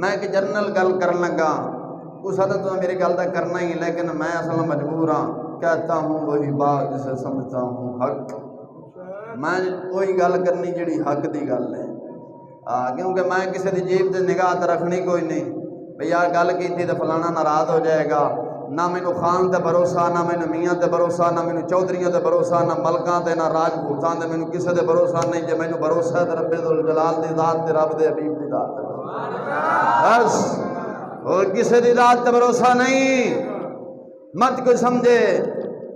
میں ایک جنرل گل کرن لگا اس حد تو میری گل کا کرنا ہی، لیکن میں اصل مجبور ہاں، کہتا ہوں وہی بات جسے سمجھتا ہوں حق، میں کوئی گل کرنی جڑی حق دی گل ہے، کیونکہ میں کسی دی جیب تے نگاہ تے رکھنی کوئی نہیں بھئی یار گل کیتی تے فلانا ناراض ہو جائے گا، نہ مینوں خان تے بھروسہ، نہ مینوں میاں تے بھروسہ، نہ مینوں چودھریاں تے بھروسہ، نہ ملکاں تے، نہ راجپوتاں تے، مینوں کسے تے بھروسہ نہیں، جے مینوں بھروسہ ہے تے رب ذوالجلال دی ذات تے رب دے حبیب دی ذات تے بس، اور کسے دی ذات تے بھروسہ نہیں۔ مت کوئی سمجھے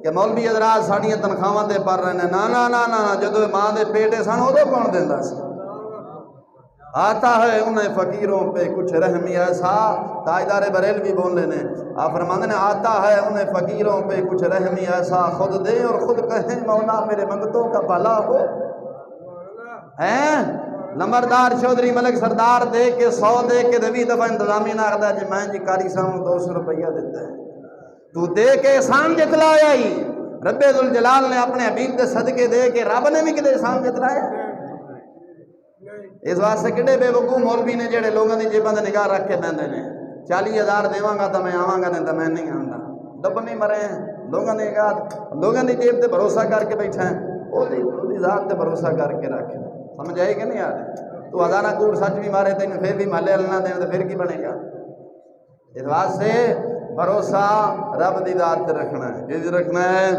کہ مولوی حضرات ساڑیاں تنخواہاں تے پڑھ رہے ہیں، نا جدو ماں دے پیٹے سن ادو کون دیندا سی؟ آتا ہے انہیں فقیروں پہ کچھ رحمی ایسا، تاجدار بریلوی بولنے نے آپ فرماندے نے آتا ہے انہیں فقیروں پہ کچھ رحمی ایسا، خود دے اور خود کہیں مولا میرے منگتوں کا بھلا ہو، ہیں نمبردار چودھری ملک سردار دے کے 100 دے کے 20 دفعہ انتظامی نہ آخدا جی میں جی کاری صاحب 200 روپیہ دیتا ہے، تو دے کے احسان جتلایا ہی، رب ذوالجلال نے اپنے حبیب دے صدقے دے کے رب نے بھی کدے احسان جتلایا؟ اس واسطے کڈے بے وقوف مولوی نے جڑے لوگوں دی جیباں تے نگاہ رکھ کے بیندے نے 40,000 دیواں گا تو میں آواں گا نہیں تو میں نہیں آندا، دب نہیں مرے ہیں لوگوں نے لوگوں دی جیب تے بھروسہ کر کے بیٹھا ہے، وہ دی ذات تے بھروسہ کر کے رکھ، سمجھ آئی کہ نہیں آ رہی؟ تو ہزارہ کوڑ سچ بھی مارے تین پھر بھی محلے اللہ دیں تو پھر کی بنے گا؟ اس واسطے بھروسہ رب دی ذات تے رکھنا ہے، کس رکھنا ہے؟